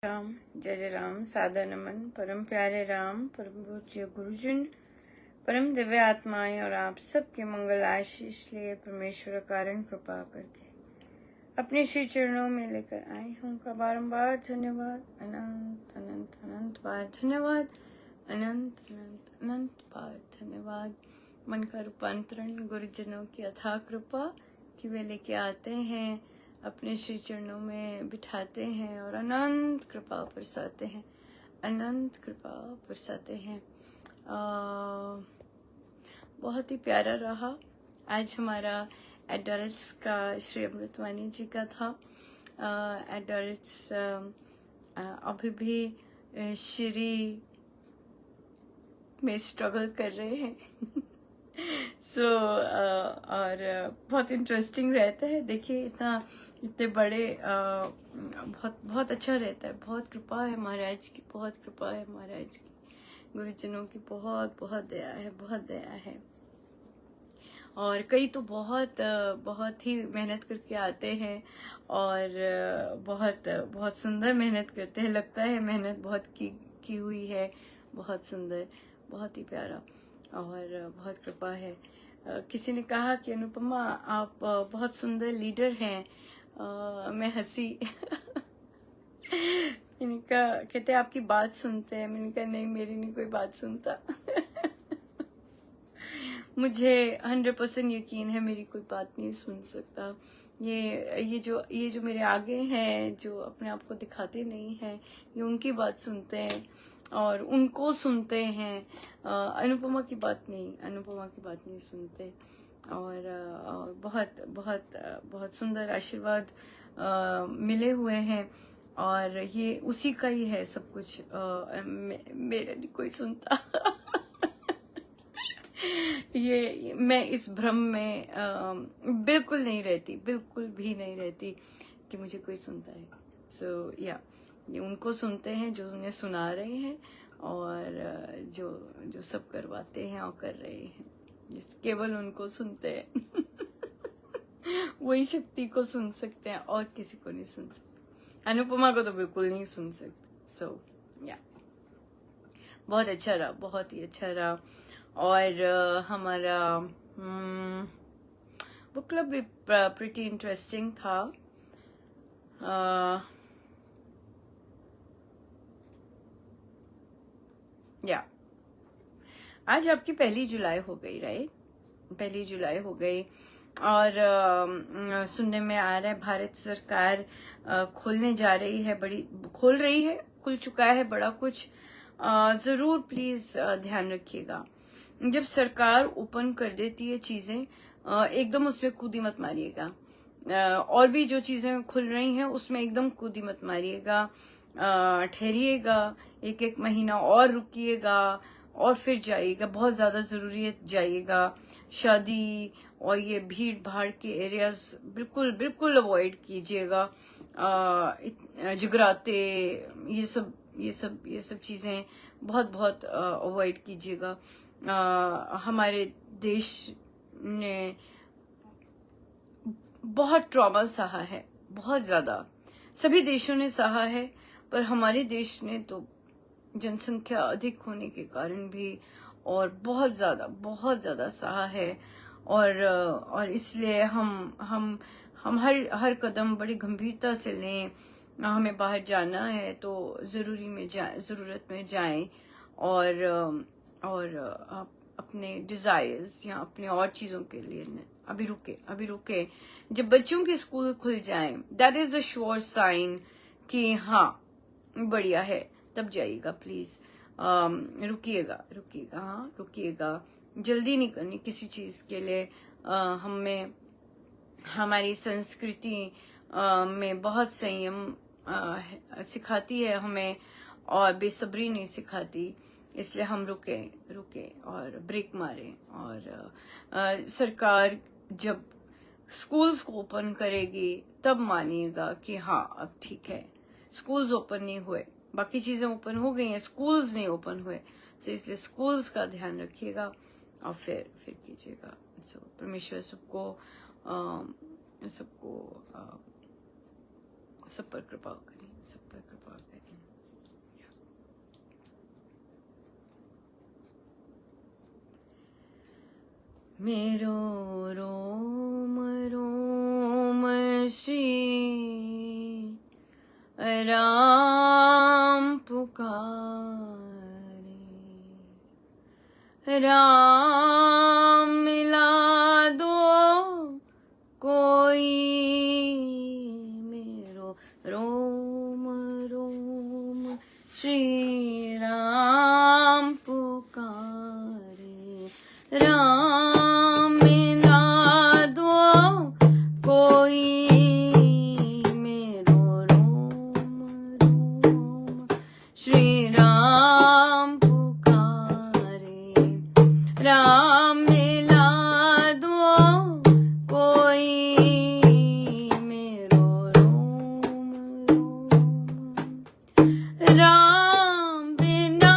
राम जय जय राम। सादर नमन परम प्यारे राम, परम पूज्य गुरुजन, परम दिव्य आत्माएं और आप सबके मंगल आशीष लिए परमेश्वर कारण कृपा करके अपने श्री चरणों में लेकर आए हैं। उनका बारंबार धन्यवाद, अनंत अनंत अनंत बार धन्यवाद, अनंत अनंत अनंत बार धन्यवाद। मन का रूपांतरण गुरुजनों की अथाह कृपा कि वे लेके आते हैं, अपने श्री चरणों में बिठाते हैं और अनंत कृपा बरसाते हैं, अनंत कृपा बरसाते हैं। बहुत ही प्यारा रहा। आज हमारा एडल्ट्स का श्री अमृतवाणी जी का था। एडल्ट्स अभी भी श्री में स्ट्रगल कर रहे हैं। और बहुत इंटरेस्टिंग रहता है। देखिए इतने बड़े बहुत बहुत अच्छा रहता है। बहुत कृपा है महाराज की, बहुत कृपा है महाराज की, गुरुजनों की बहुत बहुत दया है, बहुत दया है। और कई तो बहुत ही मेहनत करके आते हैं और बहुत सुंदर मेहनत करते हैं। लगता है मेहनत बहुत की हुई है। बहुत सुंदर, बहुत ही प्यारा और बहुत कृपा है। किसी ने कहा कि अनुपमा आप बहुत सुंदर लीडर हैं। मैं हंसी। मैंने कहा, कहते आपकी बात सुनते हैं। मैंने कहा नहीं, मेरी नहीं कोई बात सुनता। मुझे 100% यकीन है मेरी कोई बात नहीं सुन सकता। ये जो मेरे आगे हैं, जो अपने आप को दिखाते नहीं हैं, ये उनकी बात सुनते हैं और उनको सुनते हैं। अनुपमा की बात नहीं, अनुपमा की बात नहीं सुनते। और बहुत बहुत बहुत सुंदर आशीर्वाद मिले हुए हैं और ये उसी का ही है सब कुछ। मेरा नहीं कोई सुनता। ये मैं इस भ्रम में बिल्कुल नहीं रहती, बिल्कुल भी नहीं रहती कि मुझे कोई सुनता है। ये उनको सुनते हैं जो उन्हें सुना रहे हैं और जो सब करवाते हैं और कर रहे हैं, केवल उनको सुनते हैं। वही शक्ति को सुन सकते हैं और किसी को नहीं सुन सकते। अनुपमा को तो बिल्कुल नहीं सुन सकते। बहुत अच्छा रहा, बहुत ही अच्छा रहा। और हमारा बुक क्लब भी प्रिटी इंटरेस्टिंग था। आज आपकी 1 जुलाई हो गई, राइट? 1 जुलाई हो गई और सुनने में आ रहा है भारत सरकार खोलने जा रही है, खोल रही है, खुल चुका है बड़ा कुछ। जरूर प्लीज ध्यान रखिएगा। जब सरकार ओपन कर देती है चीजें, एकदम उसमें कूदी मत मारिएगा। और भी जो चीजें खुल रही हैं उसमें एकदम कूदी मत मारिएगा। ठहरिएगा, 1 महीना और रुकिएगा और फिर जाइएगा। बहुत ज्यादा जरूरी है, जाइएगा। शादी और ये भीड़ भाड़ के एरियाज बिल्कुल बिल्कुल अवॉइड कीजिएगा। जगराते, ये सब चीजें बहुत बहुत अवॉइड कीजिएगा। हमारे देश ने बहुत ट्रॉमा सहा है, बहुत ज्यादा। सभी देशों ने सहा है, पर हमारे देश ने तो जनसंख्या अधिक होने के कारण भी और बहुत ज्यादा सहा है। और इसलिए हम हर कदम बड़ी गंभीरता से लें। हमें बाहर जाना है तो जरूरत में जाएं और अपने डिजायर्स या अपने और चीजों के लिए अभी रुके। जब बच्चों के स्कूल खुल जाएं, that is a sure sign कि हाँ बढ़िया है, तब जाइएगा प्लीज। रुकिएगा। जल्दी नहीं करनी किसी चीज के लिए। हमें हमारी संस्कृति में बहुत संयम सिखाती है हमें और बेसब्री नहीं सिखाती। इसलिए हम रुके और ब्रेक मारे। और सरकार जब स्कूल्स को ओपन करेगी तब मानिएगा कि हाँ अब ठीक है। स्कूल्स ओपन नहीं हुए, बाकी चीजें ओपन हो गई हैं, स्कूल्स नहीं ओपन हुए। तो इसलिए स्कूल्स का ध्यान रखिएगा और फिर कीजिएगा। परमेश्वर सब पर कृपा करें, सब पर कृपा करें। मेरो रोम रोम श्री राम पुकारे। राम मिला दो कोई, मेरो रोम रोम श्री राम पुकारे। राम मिला दो कोई, मेरो रोम रोम श्री राम पुकारे। राम मिला दो कोई, मेरो रोम रोम। राम बिना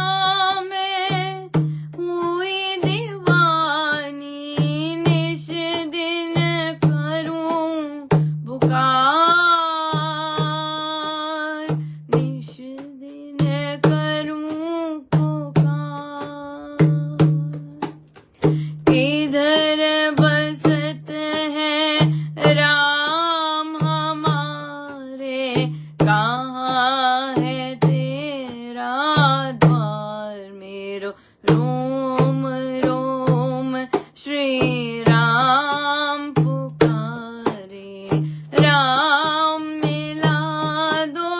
मैं हुई दीवानी, निश दिन करूं पुकार, निश दिन करूं पुकार। किधर बसत है राम हमारे, कहाँ है तेरा द्वार, मेरो रोम रोम श्री राम पुकारे। राम मिला दो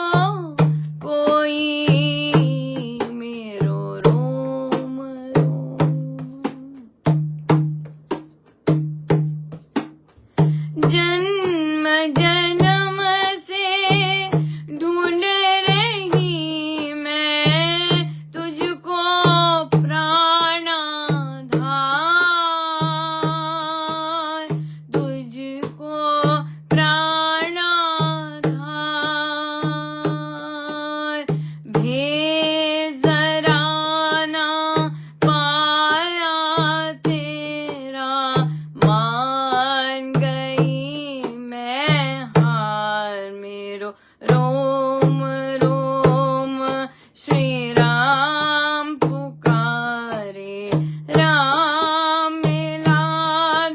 कोई, मेरो रोम रोम। जन्म जन्म से ढूंढ रही मैं तुझको प्राणाधार, तुझको प्राणाधार। भेद जरा ना पाया तेरा, मान गई मैं हार, मेरो रोम रोम श्री राम पुकारे। राम मिला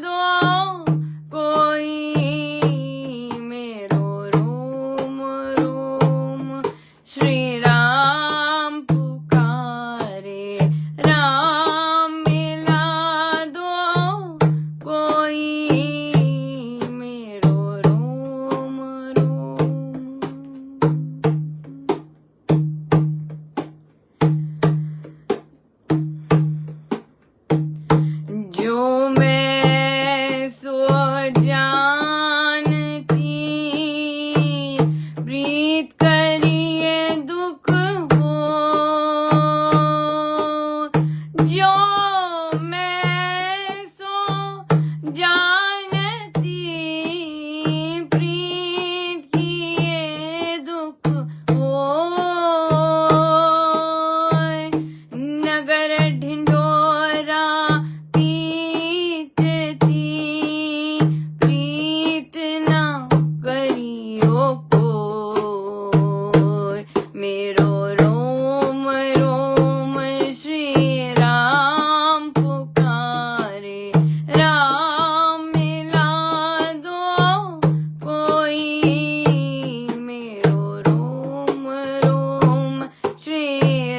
दो कोई, मेरो रोम रोम श्री राम पुकारे। राम मिला दो कोई, मेरो रोम रोम। जो मैं सो जानती, प्रीत करिए दुख हो। जो मैं सो जानती, प्रीत किए दुख हो। नगर ढिंढोरा पीटती, प्रीत ना करियो कोई, मेरो रोम रोम श्री राम पुकारे। राम मिला दो कोई, मेरो रोम रोम श्री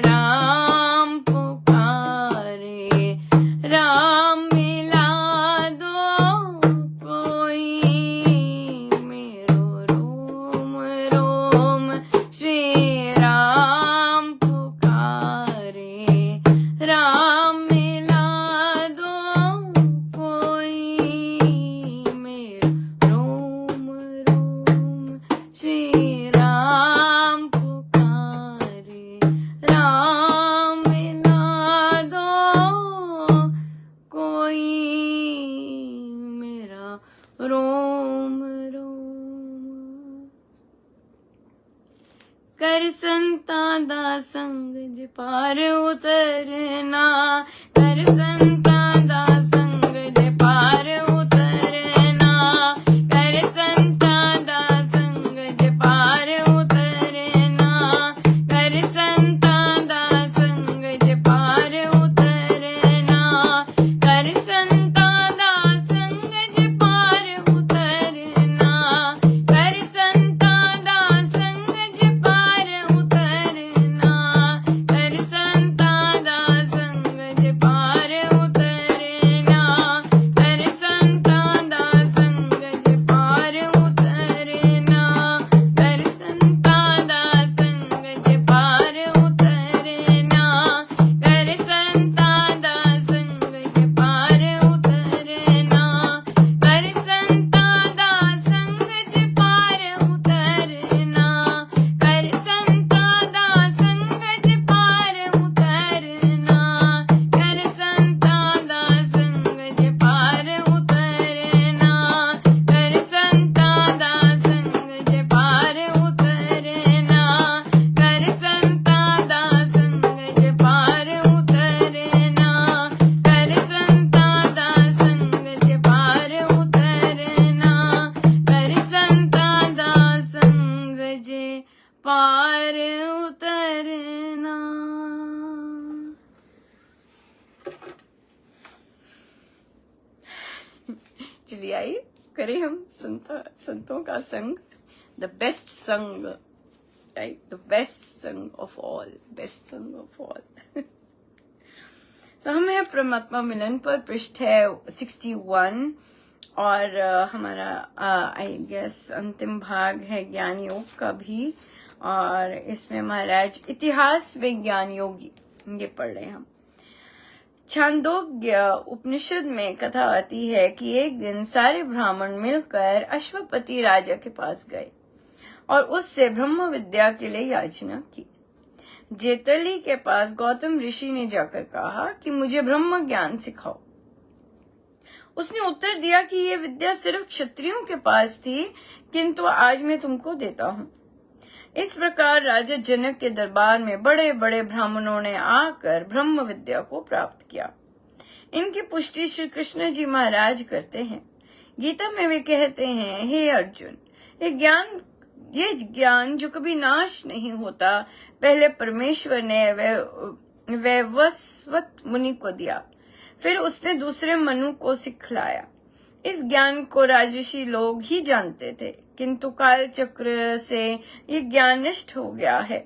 राम पुकारे। राम मिला दो कोई, मेरो रोम रोम श्री राम पुकारे। राम मिला दो कोई, मेरो रोम रोम श्री राम पुकारे। राम मिला दो कोई, मेरा रोम रोम। कर संता दा संग जे पार उतरना, कर संता दा संग जे पार उतरना, कर संता दा संग जे पार उतरना, कर संता दा संग जे पार उतरना, कर संता दा उतरना। चलिए आइए करें हम संतों का संग, द बेस्ट संग, राइट, द बेस्ट संग ऑफ ऑल, बेस्ट संग ऑफ ऑल। तो हम है परमात्मा मिलन पर, पृष्ठ है 61 और हमारा आई गेस अंतिम भाग है ज्ञान योग का भी, और इसमें महाराज इतिहास विज्ञान योग ये पढ़ रहे हैं हम। छांदोग्य उपनिषद में कथा आती है कि एक दिन सारे ब्राह्मण मिलकर अश्वपति राजा के पास गए और उससे ब्रह्म विद्या के लिए याचना की। जेतली के पास गौतम ऋषि ने जाकर कहा कि मुझे ब्रह्म ज्ञान सिखाओ। उसने उत्तर दिया कि ये विद्या सिर्फ क्षत्रियों के पास थी, किंतु आज मैं तुमको देता हूँ। इस प्रकार राजा जनक के दरबार में बड़े बड़े ब्राह्मणों ने आकर ब्रह्म विद्या को प्राप्त किया। इनकी पुष्टि श्री कृष्ण जी महाराज करते हैं। गीता में वे कहते हैं, हे अर्जुन, ये ज्ञान जो कभी नाश नहीं होता, पहले परमेश्वर ने वैवस्वत मुनि को दिया, फिर उसने दूसरे मनु को सिखलाया। इस ज्ञान को राजर्षि लोग ही जानते थे, किंतु काल चक्र से ये ज्ञान नष्ट हो गया है।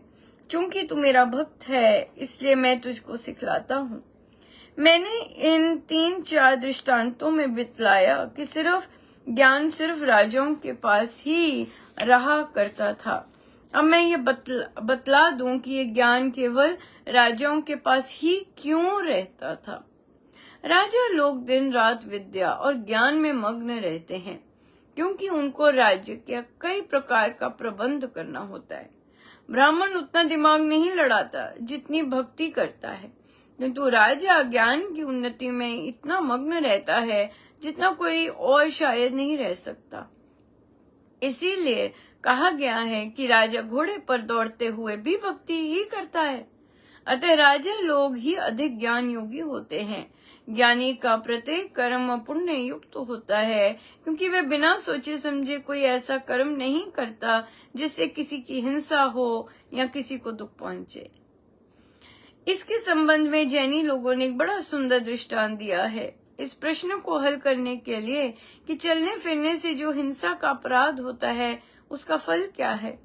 चूंकि तू मेरा भक्त है, इसलिए मैं तुझको सिखलाता हूँ। मैंने इन 3-4 दृष्टांतों में बतलाया कि ज्ञान सिर्फ राजाओं के पास ही रहा करता था। अब मैं ये बतला दूं कि ये ज्ञान केवल राजाओं के पास ही क्यों रहता था। राजा लोग दिन रात विद्या और ज्ञान में मग्न रहते हैं, क्योंकि उनको राज्य के कई प्रकार का प्रबंध करना होता है। ब्राह्मण उतना दिमाग नहीं लड़ाता जितनी भक्ति करता है, किंतु राजा ज्ञान की उन्नति में इतना मग्न रहता है जितना कोई और शायद नहीं रह सकता। इसीलिए कहा गया है कि राजा घोड़े पर दौड़ते हुए भी भक्ति ही करता है। अतः राजा लोग ही अधिक ज्ञान योगी होते हैं। ज्ञानी का प्रत्येक कर्म पुण्य युक्त होता है, क्योंकि वह बिना सोचे समझे कोई ऐसा कर्म नहीं करता जिससे किसी की हिंसा हो या किसी को दुख पहुंचे। इसके संबंध में जैनी लोगों ने एक बड़ा सुंदर दृष्टांत दिया है इस प्रश्न को हल करने के लिए कि चलने फिरने से जो हिंसा का अपराध होता है उसका फल क्या है।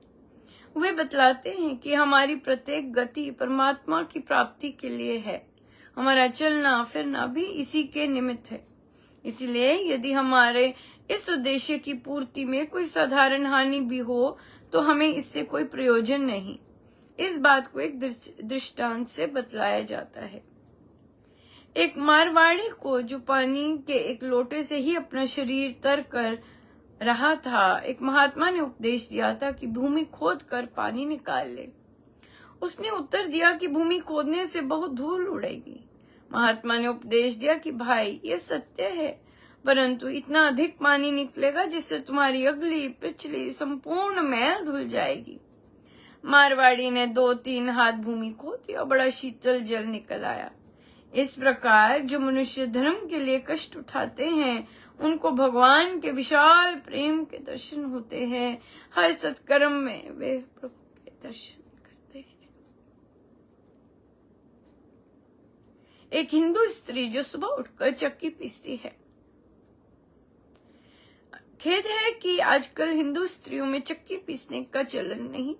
वे बतलाते हैं कि हमारी प्रत्येक गति परमात्मा की प्राप्ति के लिए है। हमारा चलना फिरना भी इसी के निमित्त है। इसलिए यदि हमारे इस उद्देश्य की पूर्ति में कोई साधारण हानि भी हो तो हमें इससे कोई प्रयोजन नहीं। इस बात को एक दृष्टांत से बतलाया जाता है। एक मारवाड़ी को जो पानी के एक लोटे से ही अपना शरीर तर कर रहा था, एक महात्मा ने उपदेश दिया था कि भूमि खोद कर पानी निकाल ले। उसने उत्तर दिया कि भूमि खोदने से बहुत धूल उड़ेगी। महात्मा ने उपदेश दिया कि भाई ये सत्य है, परंतु इतना अधिक पानी निकलेगा जिससे तुम्हारी अगली पिछली संपूर्ण मैल धुल जाएगी। मारवाड़ी ने 2-3 हाथ भूमि खोदी और बड़ा शीतल जल निकल आया। इस प्रकार जो मनुष्य धर्म के लिए कष्ट उठाते हैं उनको भगवान के विशाल प्रेम के दर्शन होते हैं। हर सत्कर्म में वे प्रभु के दर्शन करते हैं। एक हिंदू स्त्री जो सुबह उठकर चक्की पीसती है। खेद है कि आजकल हिंदू स्त्रियों में चक्की पीसने का चलन नहीं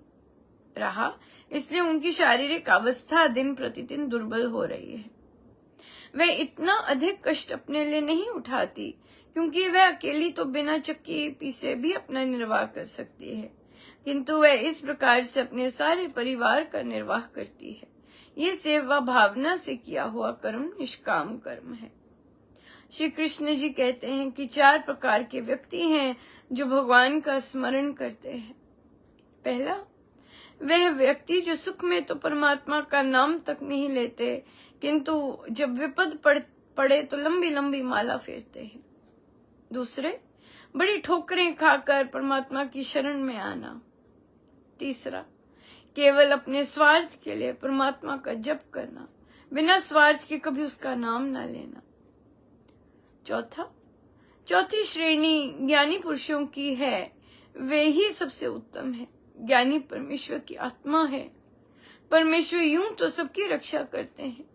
रहा, इसलिए उनकी शारीरिक अवस्था दिन प्रतिदिन दुर्बल हो रही है। वह इतना अधिक कष्ट अपने लिए नहीं उठाती, क्योंकि वह अकेली तो बिना चक्की पीसे भी अपना निर्वाह कर सकती है, किंतु वह इस प्रकार से अपने सारे परिवार का निर्वाह करती है। ये सेवा भावना से किया हुआ कर्म निष्काम कर्म है। श्री कृष्ण जी कहते हैं कि 4 प्रकार के व्यक्ति हैं जो भगवान का स्मरण करते हैं। पहला, वह व्यक्ति जो सुख में तो परमात्मा का नाम तक नहीं लेते, किंतु जब विपद पड़े तो लंबी लंबी माला फेरते हैं। दूसरे, बड़ी ठोकरें खाकर परमात्मा की शरण में आना। तीसरा, केवल अपने स्वार्थ के लिए परमात्मा का जप करना, बिना स्वार्थ के कभी उसका नाम ना लेना। चौथी श्रेणी ज्ञानी पुरुषों की है, वे ही सबसे उत्तम है। ज्ञानी परमेश्वर की आत्मा है। परमेश्वर यूं तो सबकी रक्षा करते हैं,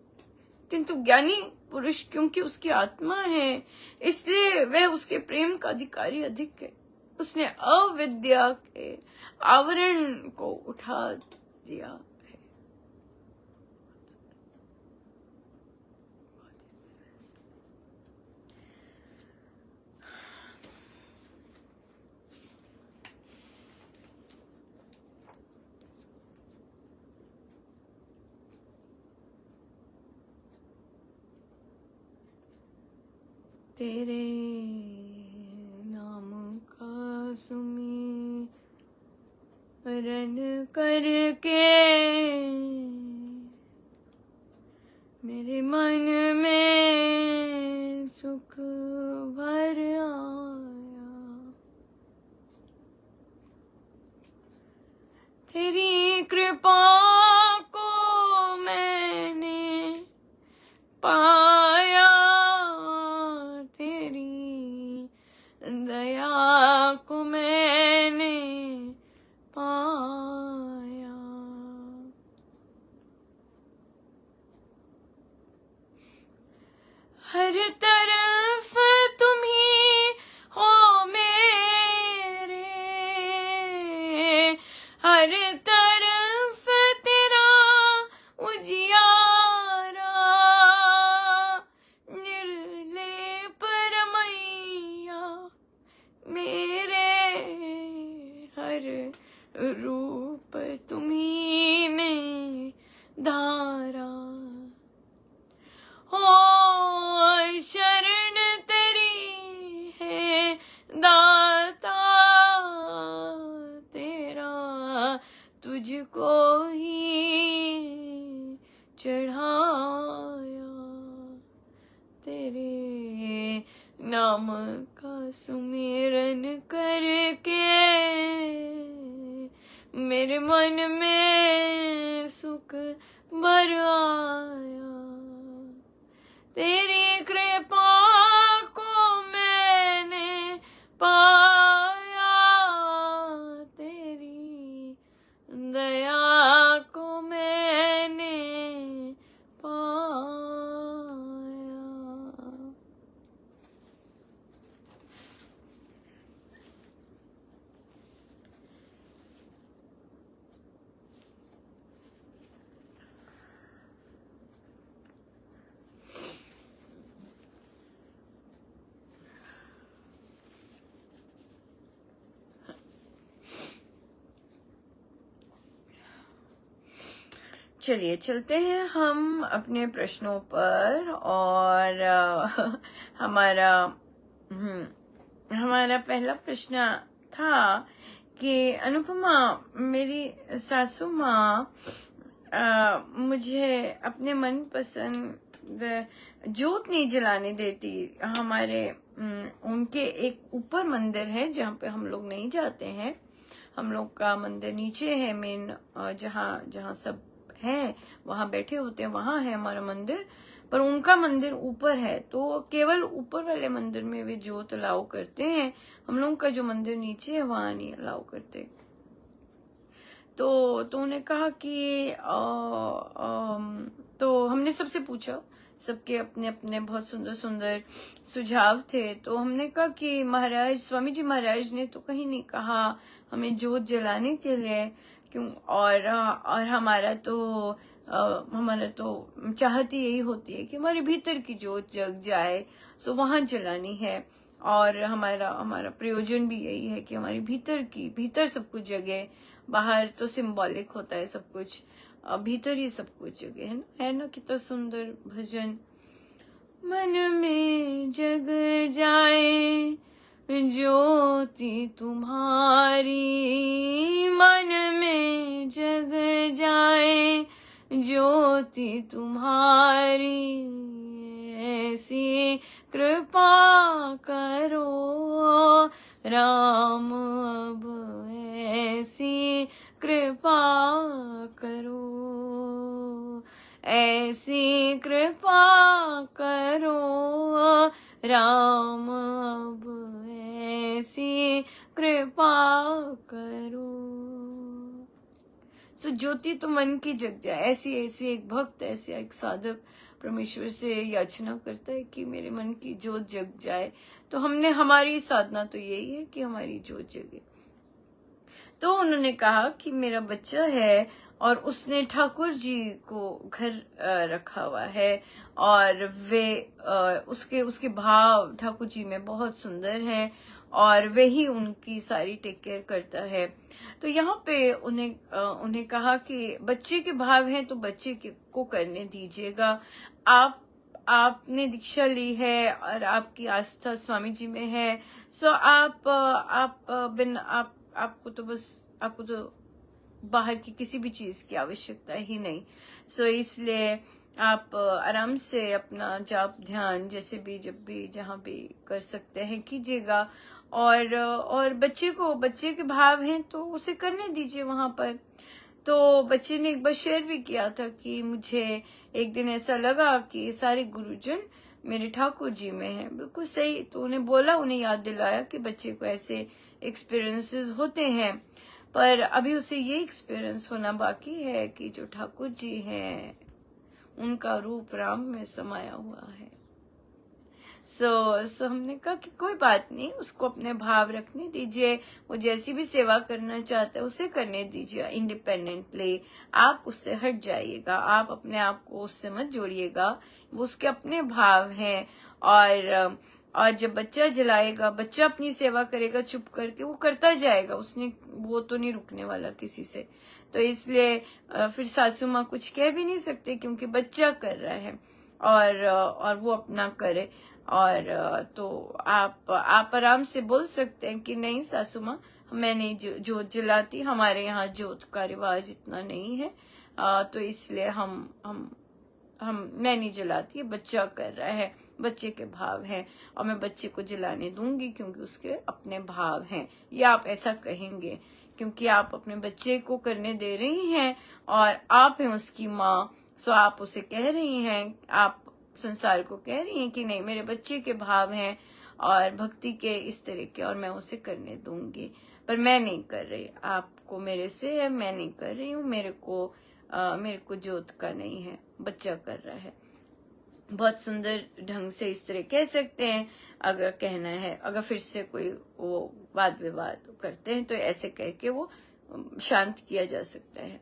किंतु ज्ञानी पुरुष क्योंकि उसकी आत्मा है, इसलिए वह उसके प्रेम का अधिकारी अधिक है। उसने अविद्या के आवरण को उठा दिया है। तेरे नाम का सुमिरन करके मेरे मन में सुख भर आया। तेरी कृपा को मैंने पाया, तेरी दया को मैंने पाया। हर तरफ तुम ही हो मेरे, हर तरफ तेरा उजियारा, निर्लेप रमैया मेरे, हर रूप तुम्ही ने धारा। हो शरण तेरी है दाता, तेरा तुझको ही चढ़ाया। तेरे नाम का सुमिरन करके मेरे मन में सुख भर आया। तेरी कृपा को मैंने पाया, तेरी दया को मैंने पाया। चलिए चलते हैं हम अपने प्रश्नों पर। और हमारा पहला प्रश्न था कि अनुपमा, मेरी सासू माँ मुझे अपने मन पसंद जोत नहीं जलाने देती। हमारे उनके एक ऊपर मंदिर है जहाँ पे हम लोग नहीं जाते हैं। हम लोग का मंदिर नीचे है, मेन जहाँ सब है वहां बैठे होते हैं, वहां है हमारा मंदिर। पर उनका मंदिर ऊपर है, तो केवल ऊपर वाले मंदिर में वे जोत अलाउ करते हैं। हम लोग का जो मंदिर नीचे है वहां नहीं अलाउ करते। तो उन्होंने कहा कि तो हमने सबसे पूछा, सबके अपने अपने बहुत सुंदर सुंदर सुझाव थे। तो हमने कहा कि महाराज, स्वामी जी महाराज ने तो कहीं नहीं कहा हमें जोत जलाने के लिए, क्यों? और हमारा तो चाहत ही यही होती है कि हमारे भीतर की जोत जग जाए, सो वहां जलानी है। और हमारा प्रयोजन भी यही है कि हमारी भीतर सब कुछ जगे। बाहर तो सिंबॉलिक होता है सब कुछ, भीतर ही सब कुछ जगे, है ना? कितना सुंदर भजन। मन में जग जाए ज्योति तुम्हारी, मन में जग जाए ज्योति तुम्हारी, ऐसी कृपा करो राम, अब ऐसी कृपा करो, ऐसी कृपा करो राम, अब ऐसी कृपा करो। सो ज्योति तो मन की जग जाए। ऐसी ऐसी एक भक्त, ऐसे एक साधक परमेश्वर से याचना करता है कि मेरे मन की ज्योत जग जाए। तो हमारी साधना तो यही है कि हमारी ज्योत जगे। तो उन्होंने कहा कि मेरा बच्चा है और उसने ठाकुर जी को घर रखा हुआ है और वे उसके उसके भाव ठाकुर जी में बहुत सुंदर हैं और वही उनकी सारी टेक केयर करता है। तो यहाँ पे उन्हें कहा कि बच्चे के भाव हैं तो बच्चे को करने दीजिएगा। आपने दीक्षा ली है और आपकी आस्था स्वामी जी में है। सो आपको तो बाहर की किसी भी चीज की आवश्यकता ही नहीं। सो इसलिए आप आराम से अपना जाप ध्यान जैसे भी जब भी जहाँ भी कर सकते हैं कीजिएगा। और बच्चे के भाव हैं तो उसे करने दीजिए वहां पर। तो बच्चे ने एक बार शेयर भी किया था कि मुझे एक दिन ऐसा लगा कि सारे गुरुजन मेरे ठाकुर जी में हैं। बिल्कुल सही। तो उन्हें याद दिलाया कि बच्चे को ऐसे एक्सपीरियंसेस होते हैं, पर अभी उसे ये एक्सपीरियंस होना बाकी है कि जो ठाकुर जी हैं उनका रूप राम में समाया हुआ है। सो हमने कहा कि कोई बात नहीं, उसको अपने भाव रखने दीजिए। वो जैसी भी सेवा करना चाहता है उसे करने दीजिए इंडिपेंडेंटली। आप उससे हट जाइएगा, आप अपने आप को उससे मत जोड़िएगा। वो उसके अपने भाव हैं। और जब बच्चा जलाएगा, बच्चा अपनी सेवा करेगा चुप करके, वो करता जाएगा। वो तो नहीं रुकने वाला किसी से। तो इसलिए फिर सासू माँ कुछ कह भी नहीं सकते क्योंकि बच्चा कर रहा है और वो अपना करे। और तो आप आराम से बोल सकते हैं कि नहीं सासू माँ, मैं नहीं जोत जलाती, हमारे यहाँ जोत का रिवाज इतना नहीं है। तो इसलिए मैं नहीं जलाती, बच्चा कर रहा है, बच्चे के भाव हैं और मैं बच्चे को जलाने दूंगी क्योंकि उसके अपने भाव हैं। या आप ऐसा कहेंगे क्योंकि आप अपने बच्चे को करने दे रही हैं और आप हैं उसकी माँ। सो आप उसे कह रही हैं, आप संसार को कह रही हैं कि नहीं मेरे बच्चे के भाव हैं और भक्ति के इस तरह के, और मैं उसे करने दूंगी। पर मैं नहीं कर रही, आपको मेरे से है, मैं नहीं कर रही हूँ। मेरे को जोत का नहीं है, बच्चा कर रहा है। बहुत सुंदर ढंग से इस तरह कह सकते हैं अगर कहना है। अगर फिर से कोई वो वाद विवाद करते हैं तो ऐसे कह के वो शांत किया जा सकता है।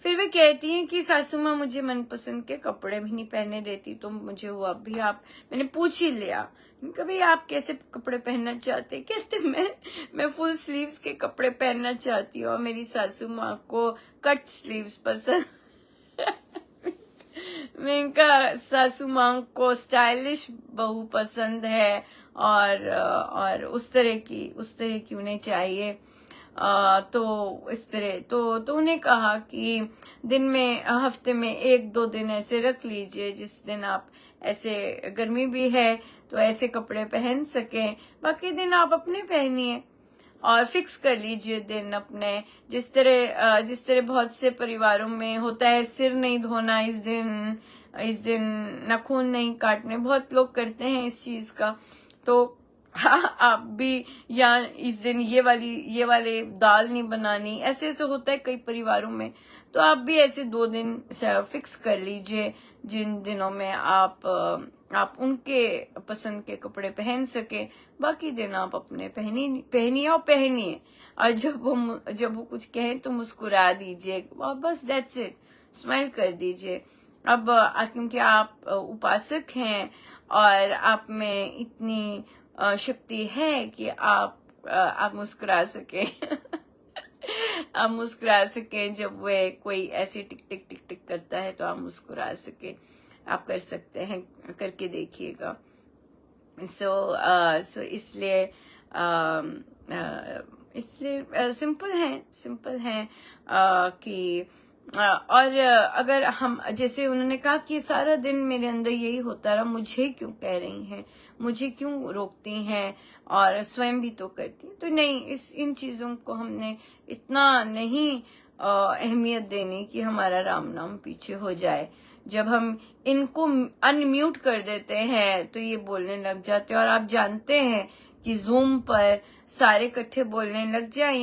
फिर वे कहती हैं कि सासू माँ मुझे मनपसंद के कपड़े भी नहीं पहनने देती, तो मुझे वो अब भी मैंने पूछ ही लिया, कभी आप कैसे कपड़े पहनना चाहते? कहते मैं फुल स्लीव्स के कपड़े पहनना चाहती हूँ और मेरी सासू माँ को कट स्लीव्स पसंद। मैंने सासू माँ को स्टाइलिश बहू पसंद है और उस तरह की उन्हें चाहिए। तो इस तरह तो उन्हें कहा कि दिन में हफ्ते में 1-2 दिन ऐसे रख लीजिए जिस दिन आप ऐसे गर्मी भी है तो ऐसे कपड़े पहन सकें, बाकी दिन आप अपने पहनिए और फिक्स कर लीजिए दिन अपने। जिस तरह बहुत से परिवारों में होता है सिर नहीं धोना इस दिन नाखून नहीं काटने, बहुत लोग करते हैं इस चीज का। तो आप भी, या इस दिन ये वाले दाल नहीं बनानी, ऐसे होता है कई परिवारों में। तो आप भी ऐसे 2 दिन फिक्स कर लीजिए जिन दिनों में आप उनके पसंद के कपड़े पहन सके, बाकी दिन आप अपने पहनिए। और जब वो कुछ कहें तो मुस्कुरा दीजिए, बस दैट्स इट, स्माइल कर दीजिए। अब क्योंकि आप उपासक हैं और आप में इतनी शक्ति है कि आप मुस्कुरा सके। आप मुस्कुरा सके, जब वे कोई ऐसी टिक टिक टिक टिक करता है तो आप मुस्कुरा सके। आप कर सकते हैं, करके देखिएगा। सो इसलिए सिंपल है कि और अगर हम, जैसे उन्होंने कहा कि सारा दिन मेरे अंदर यही होता रहा, मुझे क्यों कह रही हैं, मुझे क्यों रोकती हैं, और स्वयं भी तो करती हैं। तो नहीं, इन चीजों को हमने इतना नहीं अहमियत देनी कि हमारा राम नाम पीछे हो जाए। जब हम इनको अनम्यूट कर देते हैं तो ये बोलने लग जाते हैं। और आप जानते हैं कि जूम पर सारे इकट्ठे बोलने लग जाए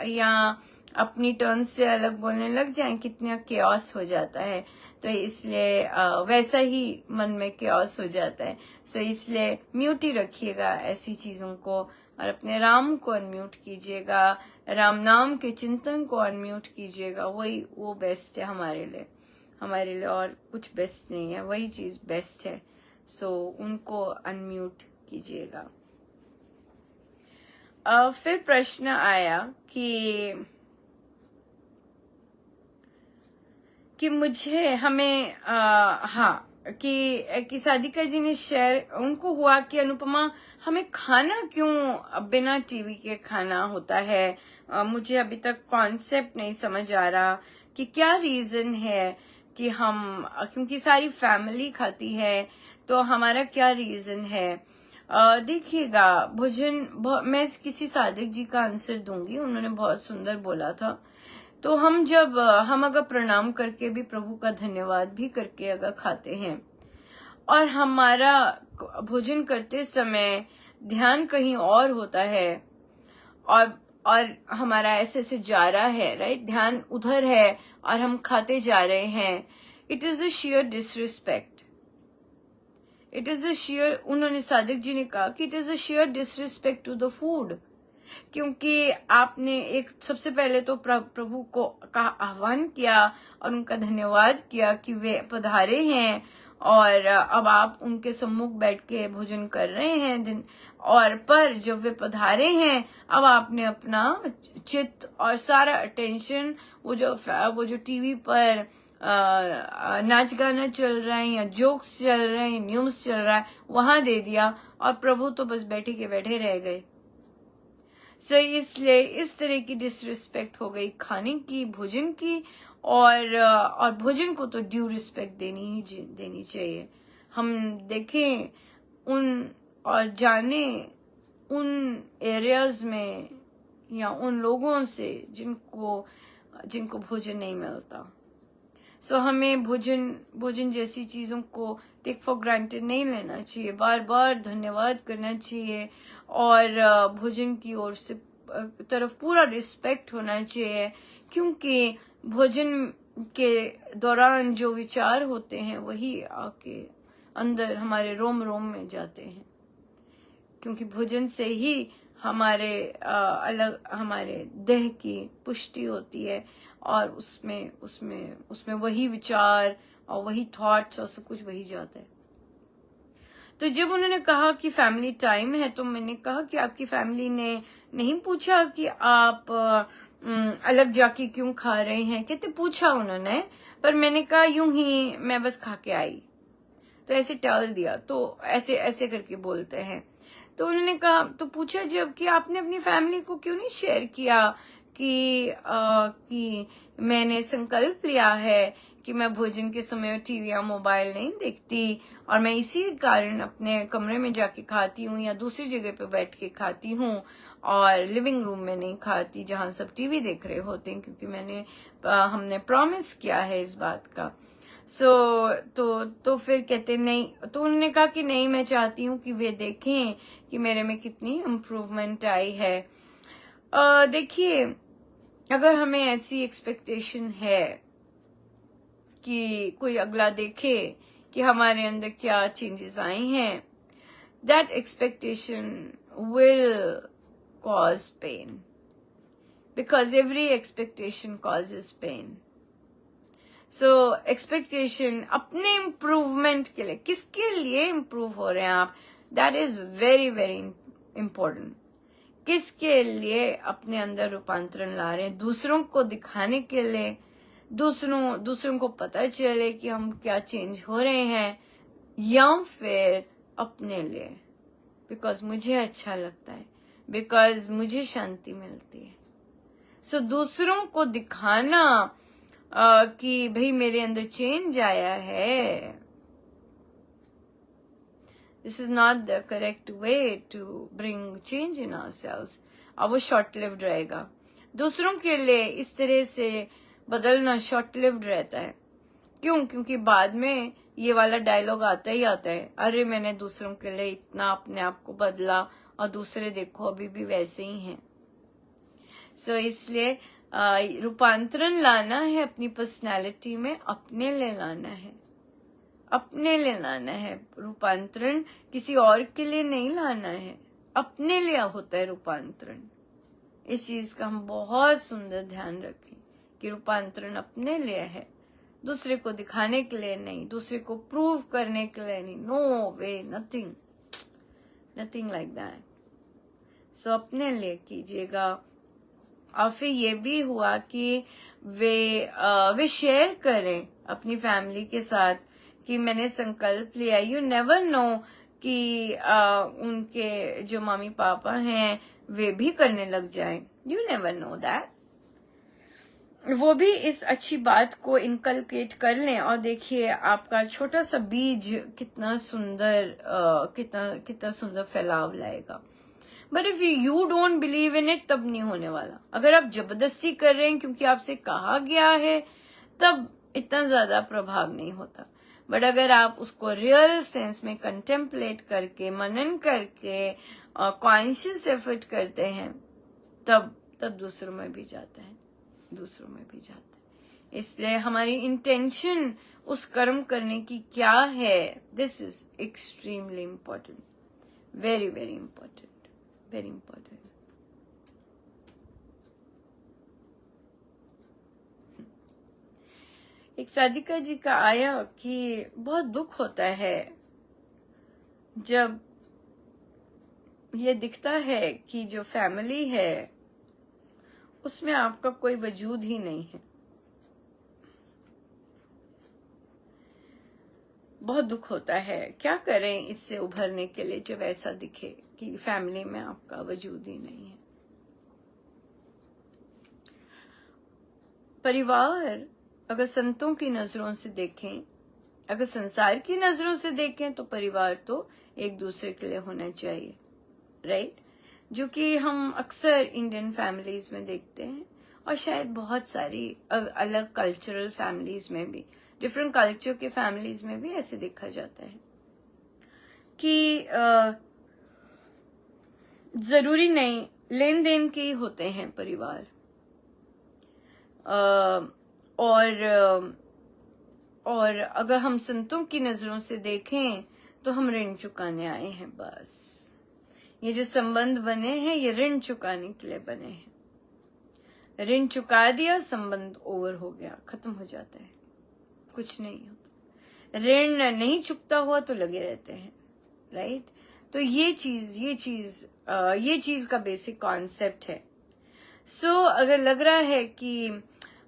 या अपनी टर्न से अलग बोलने लग जाएं, कितना केओस हो जाता है। तो इसलिए वैसा ही मन में केओस हो जाता है। सो इसलिए म्यूट ही रखिएगा ऐसी चीजों को, और अपने राम को अनम्यूट कीजिएगा, राम नाम के चिंतन को अनम्यूट कीजिएगा। वो बेस्ट है हमारे लिए और कुछ बेस्ट नहीं है, वही चीज बेस्ट है। सो उनको अनम्यूट कीजिएगा। फिर प्रश्न आया कि मुझे हमें कि सादिका जी ने शेयर, उनको हुआ कि अनुपमा हमें खाना क्यों बिना टीवी के खाना होता है। मुझे अभी तक कॉन्सेप्ट नहीं समझ आ रहा कि क्या रीजन है कि हम, क्योंकि सारी फैमिली खाती है, तो हमारा क्या रीजन है। देखिएगा, भोजन मैं किसी सादिक जी का आंसर दूंगी, उन्होंने बहुत सुंदर बोला था। तो हम अगर प्रणाम करके भी, प्रभु का धन्यवाद भी करके अगर खाते हैं, और हमारा भोजन करते समय ध्यान कहीं और होता है, और हमारा ऐसे जा रहा है, राइट, ध्यान उधर है और हम खाते जा रहे हैं, it is a sheer disrespect. It is a sheer, उन्होंने सादिक जी ने कहा कि it is a sheer disrespect to the food. क्योंकि आपने एक सबसे पहले तो प्रभु को का आह्वान किया और उनका धन्यवाद किया कि वे पधारे हैं, और अब आप उनके सम्मुख बैठ के भोजन कर रहे हैं और पर जब वे पधारे हैं, अब आपने अपना चित्त और सारा अटेंशन वो जो टीवी पर नाच गाना चल रहा है या जोक्स चल रहे हैं, न्यूज चल रहा है, वहां दे दिया, और प्रभु तो बस बैठे के बैठे रह गए। सो इसलिए इस तरह की डिसरिस्पेक्ट हो गई खाने की, भोजन की, और भोजन को तो ड्यू रिस्पेक्ट देनी चाहिए। हम देखें और जाने उन एरियाज में या उन लोगों से जिनको भोजन नहीं मिलता। सो हमें भोजन जैसी चीजों को टेक फॉर ग्रांटेड नहीं लेना चाहिए, बार बार धन्यवाद करना चाहिए, और भोजन की ओर से तरफ पूरा रिस्पेक्ट होना चाहिए, क्योंकि भोजन के दौरान जो विचार होते हैं वही आके अंदर हमारे रोम रोम में जाते हैं, क्योंकि भोजन से ही हमारे देह की पुष्टि होती है, और उसमें वही विचार और वही थॉट्स और सब कुछ वही जाता है। तो जब उन्होंने कहा कि फैमिली टाइम है, तो मैंने कहा कि आपकी फैमिली ने नहीं पूछा कि आप अलग जाके क्यों खा रहे हैं। कहते पूछा उन्होंने, पर मैंने कहा यूं ही मैं बस खा के आई, तो ऐसे टाल दिया, तो ऐसे करके बोलते हैं। तो उन्होंने कहा, तो पूछा जब कि आपने अपनी फैमिली को क्यों नहीं शेयर किया कि मैंने संकल्प लिया है कि मैं भोजन के समय टीवी या मोबाइल नहीं देखती, और मैं इसी कारण अपने कमरे में जाके खाती हूँ या दूसरी जगह पे बैठ के खाती हूँ, और लिविंग रूम में नहीं खाती जहां सब टीवी देख रहे होते हैं, क्योंकि हमने प्रॉमिस किया है इस बात का। तो फिर कहते नहीं, तो उन्होंने कहा कि नहीं, मैं चाहती हूँ कि वे देखें कि मेरे में कितनी इम्प्रूवमेंट आई है। देखिए, अगर हमें ऐसी एक्सपेक्टेशन है कि कोई अगला देखे कि हमारे अंदर क्या चेंजेस आई हैं, that expectation will cause pain, because every expectation causes pain. So expectation अपने इम्प्रूवमेंट के लिए, किसके लिए इम्प्रूव हो रहे हैं आप, that is very very important. किसके लिए अपने अंदर रूपांतरण ला रहे हैं, दूसरों को दिखाने के लिए, दूसरों को पता चले कि हम क्या चेंज हो रहे हैं, या फिर अपने लिए, बिकॉज मुझे अच्छा लगता है, बिकॉज मुझे शांति मिलती है। सो दूसरों को दिखाना कि भाई मेरे अंदर चेंज आया है, this is not the correct way to bring change in ourselves, और वो शॉर्ट लिव्ड रहेगा। दूसरों के लिए इस तरह से बदलना शॉर्ट लिव्ड रहता है। क्योंकि बाद में ये वाला डायलॉग आता ही आता है, अरे मैंने दूसरों के लिए इतना अपने आप को बदला और दूसरे देखो अभी भी वैसे ही हैं। सो इसलिए रूपांतरण लाना है अपनी पर्सनैलिटी में, अपने लिए लाना है, अपने लिए लाना है। रूपांतरण किसी और के लिए नहीं लाना है, अपने लिए होता है रूपांतरण। इस चीज का हम बहुत सुंदर ध्यान रखें कि रूपांतरण अपने लिए है, दूसरे को दिखाने के लिए नहीं, दूसरे को प्रूव करने के लिए नहीं। No way, nothing like that. So अपने लिए कीजिएगा। और फिर ये भी हुआ कि वे शेयर करें अपनी फैमिली के साथ कि मैंने संकल्प लिया। यू नेवर नो कि उनके जो मम्मी पापा हैं वे भी करने लग जाएं। You never know that. वो भी इस अच्छी बात को इनकलकेट कर लें और देखिए आपका छोटा सा बीज कितना सुंदर कितना सुंदर फैलाव लाएगा। But if you don't believe in it, तब नहीं होने वाला। अगर आप जबरदस्ती कर रहे हैं क्योंकि आपसे कहा गया है, तब इतना ज्यादा प्रभाव नहीं होता। बट अगर आप उसको रियल सेंस में कंटेम्पलेट करके, मनन करके, कॉन्शियस एफर्ट करते हैं, तब दूसरों में भी जाता है, दूसरों में भी जाता है। इसलिए हमारी इंटेंशन उस कर्म करने की क्या है, this is extremely important, very very important, very important. एक साधिका जी का आया कि बहुत दुख होता है जब ये दिखता है कि जो फैमिली है उसमें आपका कोई वजूद ही नहीं है। बहुत दुख होता है। क्या करें इससे उभरने के लिए जब ऐसा दिखे कि फैमिली में आपका वजूद ही नहीं है। परिवार अगर संतों की नजरों से देखें, अगर संसार की नजरों से देखें, तो परिवार तो एक दूसरे के लिए होना चाहिए, राइट? जो कि हम अक्सर इंडियन फैमिलीज में देखते हैं और शायद बहुत सारी अलग कल्चरल फैमिलीज में भी, डिफरेंट कल्चर के फैमिलीज में भी ऐसे देखा जाता है कि जरूरी नहीं लेन देन के ही होते हैं परिवार। और अगर हम संतों की नजरों से देखें तो हम ऋण चुकाने आए हैं। बस ये जो संबंध बने हैं ये ऋण चुकाने के लिए बने हैं। ऋण चुका दिया, संबंध ओवर हो गया, खत्म हो जाता है, कुछ नहीं होता। ऋण नहीं चुकता हुआ तो लगे रहते हैं, राइट? तो ये चीज का बेसिक कॉन्सेप्ट है। सो अगर लग रहा है कि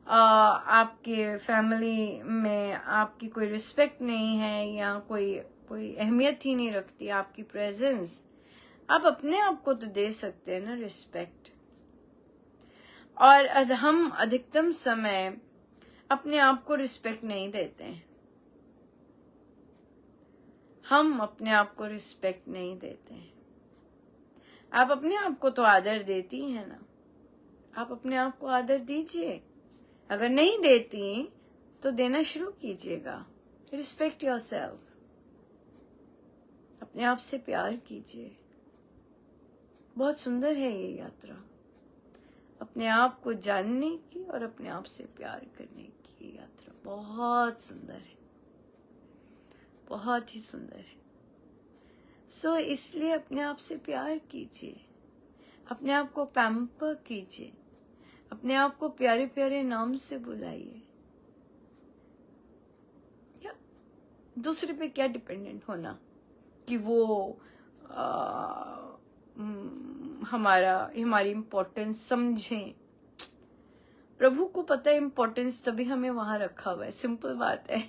आपके फैमिली में आपकी कोई रिस्पेक्ट नहीं है या कोई अहमियत ही नहीं रखती आपकी प्रेजेंस, आप अपने आप को तो दे सकते हैं ना रिस्पेक्ट। और हम अधिकतम समय अपने आप को रिस्पेक्ट नहीं देते हैं। हम अपने आप को रिस्पेक्ट नहीं देते हैं। आप अपने आप को तो आदर देती हैं ना, आप अपने आप को आदर दीजिए। अगर नहीं देती तो देना शुरू कीजिएगा। रिस्पेक्ट योरसेल्फ, अपने आप से प्यार कीजिए। बहुत सुंदर है ये यात्रा, अपने आप को जानने की और अपने आप से प्यार करने की यात्रा बहुत सुंदर है, बहुत ही सुंदर है। सो इसलिए अपने आप से प्यार कीजिए, अपने आप को पैम्पर कीजिए, अपने आप को प्यारे प्यारे नाम से बुलाइए। या दूसरे पे क्या डिपेंडेंट होना कि वो हमारी इम्पोर्टेंस समझें। प्रभु को पता है इम्पोर्टेंस, तभी हमें वहां रखा हुआ है। सिंपल बात है।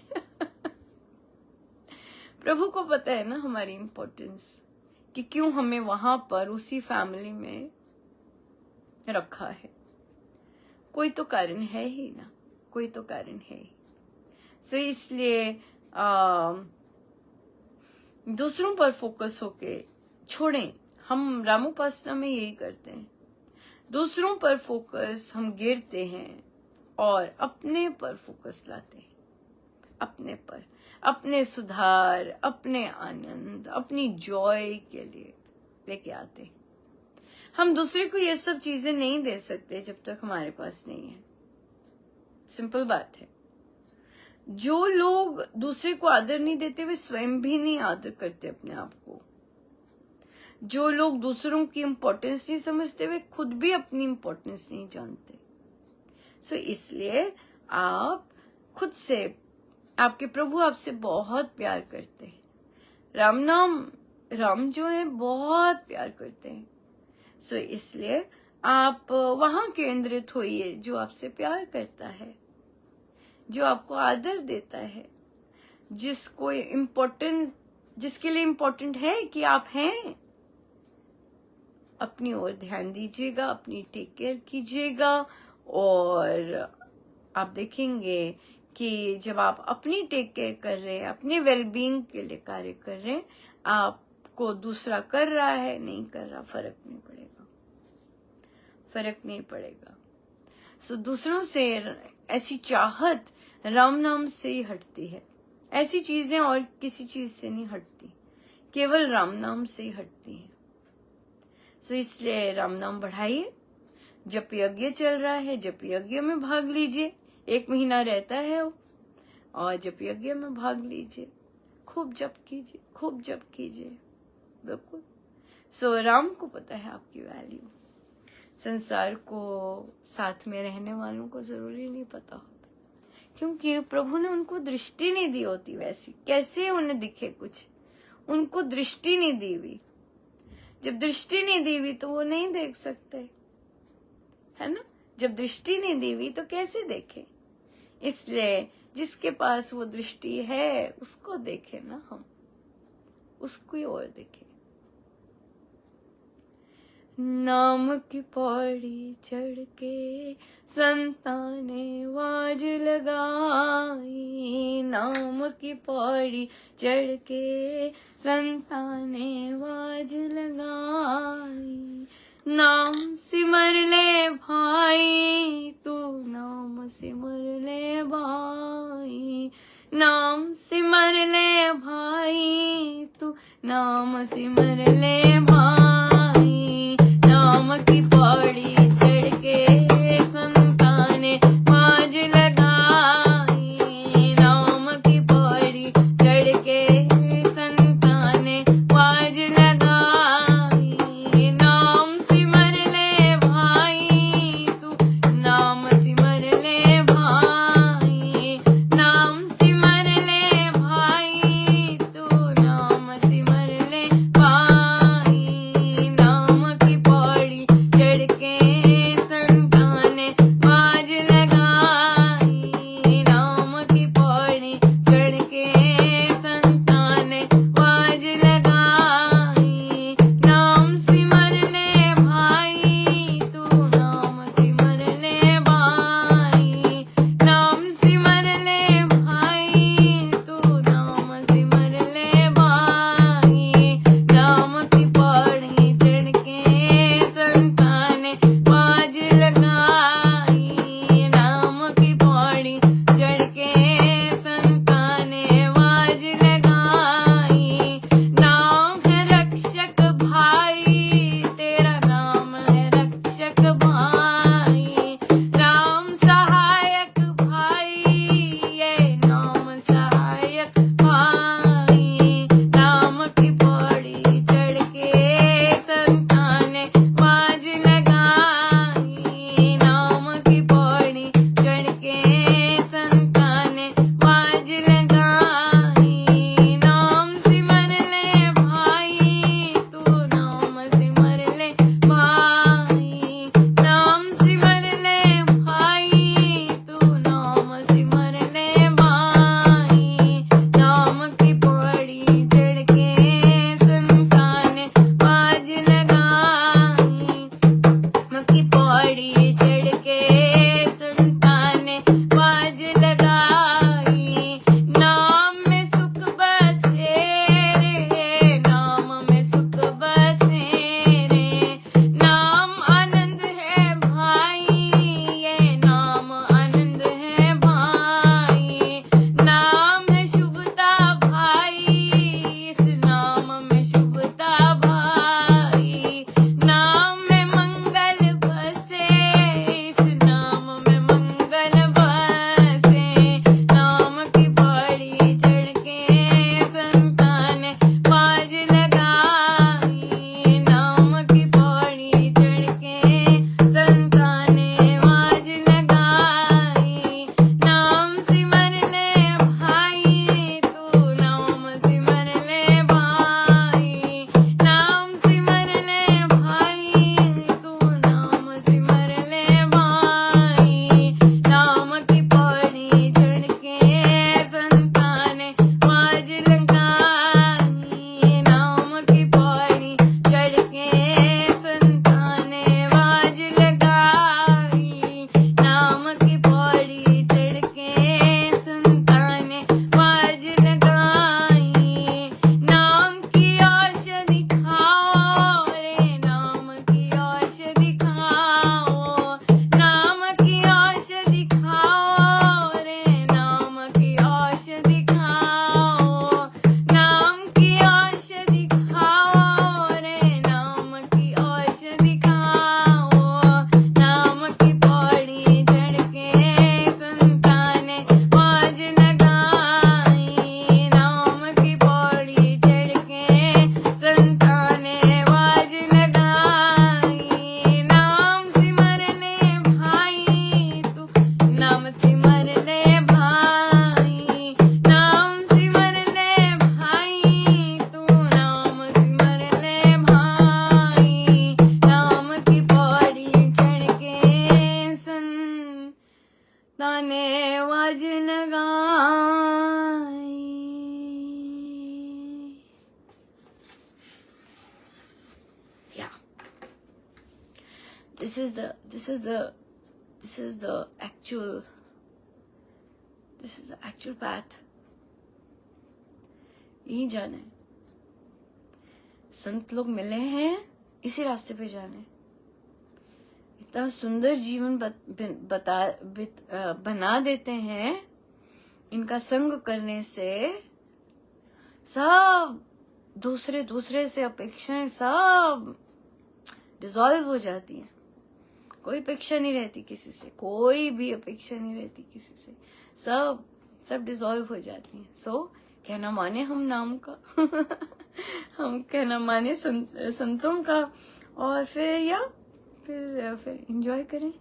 प्रभु को पता है ना हमारी इम्पोर्टेंस, कि क्यों हमें वहां पर उसी फैमिली में रखा है। कोई तो कारण है ही ना, कोई तो कारण है ही। सो इसलिए दूसरों पर फोकस होके छोड़ें। हम रामोपासना में यही करते हैं, दूसरों पर फोकस हम गिरते हैं और अपने पर फोकस लाते हैं। अपने पर, अपने सुधार, अपने आनंद, अपनी जॉय के लिए लेके आते हैं। हम दूसरे को ये सब चीजें नहीं दे सकते जब तक हमारे पास नहीं है। सिंपल बात है। जो लोग दूसरे को आदर नहीं देते वे स्वयं भी नहीं आदर करते अपने आप को। जो लोग दूसरों की इम्पोर्टेंस नहीं समझते वे खुद भी अपनी इम्पोर्टेंस नहीं जानते। सो इसलिए आप खुद से, आपके प्रभु आपसे बहुत प्यार करते हैं। राम जो है बहुत प्यार करते हैं। सो इसलिए आप वहां केंद्रित होइए जो आपसे प्यार करता है, जो आपको आदर देता है, जिसको इम्पोर्टेंट, जिसके लिए इम्पोर्टेंट है कि आप हैं। अपनी ओर ध्यान दीजिएगा, अपनी टेक केयर कीजिएगा, और आप देखेंगे कि जब आप अपनी टेक केयर कर रहे हैं, अपने वेलबींग के लिए कार्य कर रहे हैं, आपको दूसरा कर रहा है नहीं कर रहा, फर्क नहीं पड़ेगा, फर्क नहीं पड़ेगा। सो दूसरों से ऐसी चाहत राम नाम से ही हटती है। ऐसी चीजें और किसी चीज से नहीं हटती, केवल राम नाम से ही हटती है। सो इसलिए राम नाम बढ़ाइए। जप यज्ञ चल रहा है, जप यज्ञ में भाग लीजिए। 1 महीना रहता है वो, और जप यज्ञ में भाग लीजिए। खूब जप कीजिए, खूब जप कीजिए। बिल्कुल। सो राम को पता है आपकी वैल्यू। संसार को, साथ में रहने वालों को जरूरी नहीं पता होता, क्योंकि प्रभु ने उनको दृष्टि नहीं दी होती वैसी। कैसे उन्हें दिखे कुछ, उनको दृष्टि नहीं दी हुई। जब दृष्टि नहीं दी हुई तो वो नहीं देख सकते, है ना। जब दृष्टि नहीं दी हुई तो कैसे देखे। इसलिए जिसके पास वो दृष्टि है उसको देखे ना, हम उसको ही और देखे। नाम की पौड़ी चढ़ के संतान ने वाज लगाई। नाम की पौड़ी चढ़ के संतान ने वाज लगाई। नाम सिमर ले भाई तू, नाम सिमर ले भाई। नाम सिमर ले भाई तू, नाम सिमर ले भाई। नाम की पौड़ी चढ़ के संतान ने वाज लगाई। नाम की पौड़ी चढ़ के संतान ने वाज लगाई। नाम सिमर ले भाई तू, नाम सिमर ले भाई। नाम सिमर ले भाई तू, नाम सिमर ले भाई। This is the actual path. यही जाना है. संत लोग मिले हैं, इसी रास्ते पे जाना है. इतना सुंदर जीवन बना देते हैं. इनका संग करने से सब दूसरे से अपेक्षाएं सब डिसॉल्व हो जाती हैं. कोई अपेक्षा नहीं रहती किसी से, कोई भी अपेक्षा नहीं रहती किसी से. सब डिसॉल्व हो जाती हैं. सो कहना माने हम नाम का हम कहना माने संतों का, और फिर एंजॉय करें.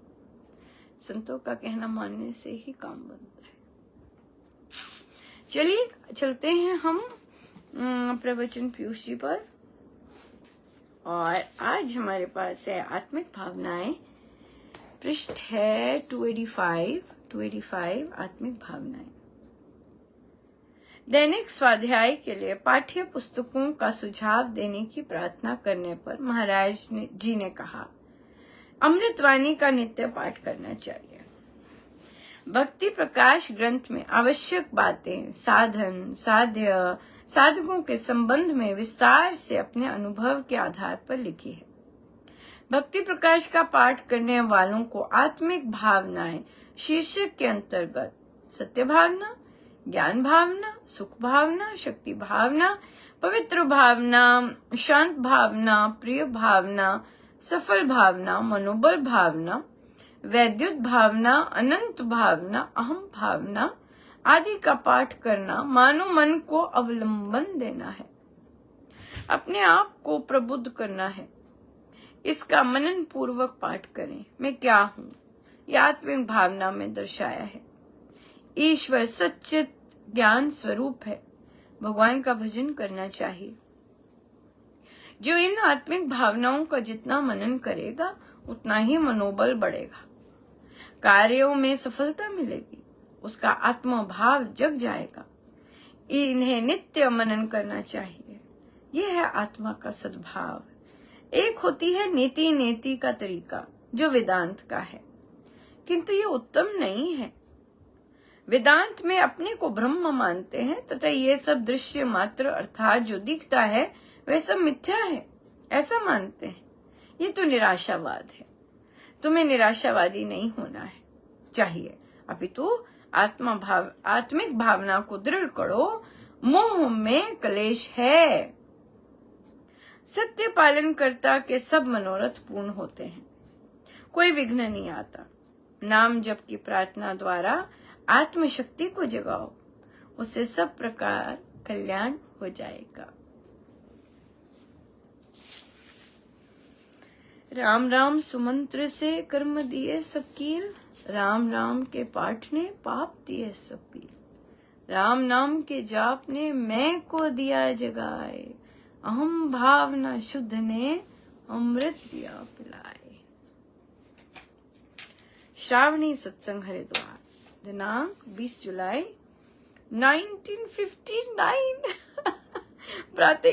संतों का कहना मानने से ही काम बनता है. चलिए चलते हैं हम प्रवचन पीयूष जी पर. और आज हमारे पास है आत्मिक भावनाएं. पृष्ठ है 285 आत्मिक भावनाएं. दैनिक स्वाध्याय के लिए पाठ्य पुस्तकों का सुझाव देने की प्रार्थना करने पर महाराज जी ने कहा, अमृतवाणी का नित्य पाठ करना चाहिए. भक्ति प्रकाश ग्रंथ में आवश्यक बातें साधन साधकों के संबंध में विस्तार से अपने अनुभव के आधार पर लिखी है. भक्ति प्रकाश का पाठ करने वालों को आत्मिक भावनाएं शीर्षक के अंतर्गत सत्य भावना, ज्ञान भावना, सुख भावना, शक्ति भावना, पवित्र भावना, शांत भावना, प्रिय भावना, सफल भावना, मनोबल भावना, वैद्युत भावना, अनंत भावना, अहम भावना आदि का पाठ करना मानो मन को अवलंबन देना है, अपने आप को प्रबुद्ध करना है. इसका मनन पूर्वक पाठ करें. मैं क्या हूँ, यह आत्मिक भावना में दर्शाया है. ईश्वर सच्चित ज्ञान स्वरूप है. भगवान का भजन करना चाहिए. जो इन आत्मिक भावनाओं का जितना मनन करेगा उतना ही मनोबल बढ़ेगा, कार्यों में सफलता मिलेगी, उसका आत्मभाव जग जाएगा. इन्हें नित्य मनन करना चाहिए. यह है आत्मा का सद्भाव. एक होती है नीति का तरीका जो वेदांत का है, किंतु ये उत्तम नहीं है. वेदांत में अपने को ब्रह्म मानते हैं तथा ये सब दृश्य मात्र अर्थात जो दिखता है वह सब मिथ्या है ऐसा मानते हैं. ये तो निराशावाद है. तुम्हें निराशावादी नहीं होना है चाहिए, अपितु आत्मिक भावना को दृढ़ करो. मोह में क्लेश है. सत्य पालन करता के सब मनोरथ पूर्ण होते हैं, कोई विघ्न नहीं आता. नाम जप की प्रार्थना द्वारा आत्मशक्ति को जगाओ, उससे सब प्रकार कल्याण हो जाएगा. राम राम सुमंत्र से कर्म दिए सब कील, राम राम के पाठ ने पाप दिए सब पील. राम नाम के जाप ने मैं को दिया जगाए, अहम भावना शुद्ध ने अमृत दिया पिलाए. श्रावणी सत्संग हरिद्वार, दिनांक 20 जुलाई 1959 प्रातः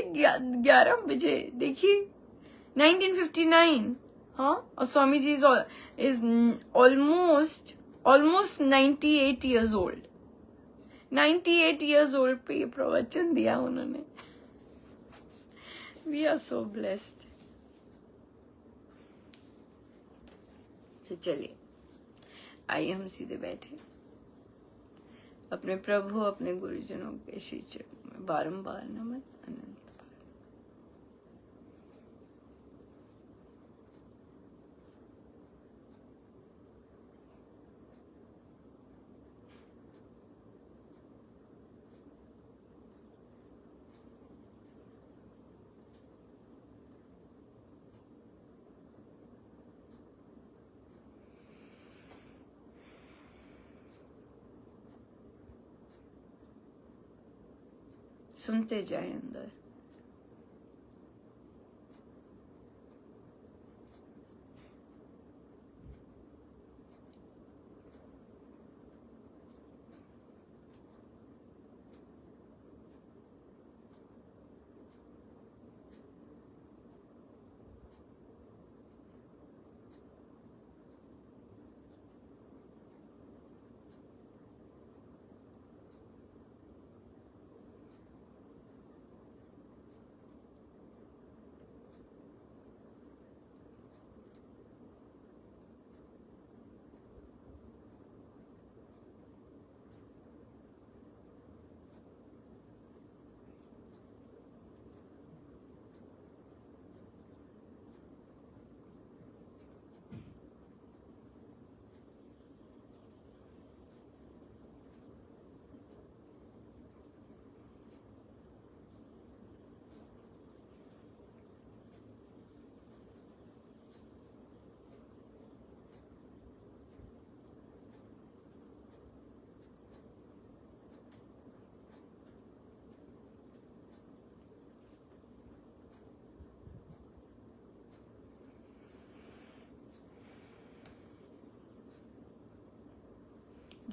11 बजे. देखिए 1959. हाँ, और Swami ji is almost 98 years old. 98 years old पे ये प्रवचन दिया उन्होंने. We are so blessed. तो चलिए आइए हम सीधे बैठे, अपने प्रभु अपने गुरुजनों के श्री चरणों में बारंबार नमन अनंत. सुनते जाए अंदर.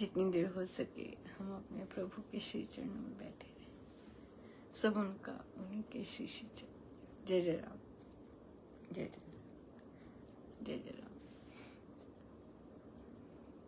जितनी देर हो सके हम अपने प्रभु के श्री चरणों में बैठे रहे। सब उनका, उन्हीं के श्री चरण। जय जय राम, जय जय राम, जय जय राम।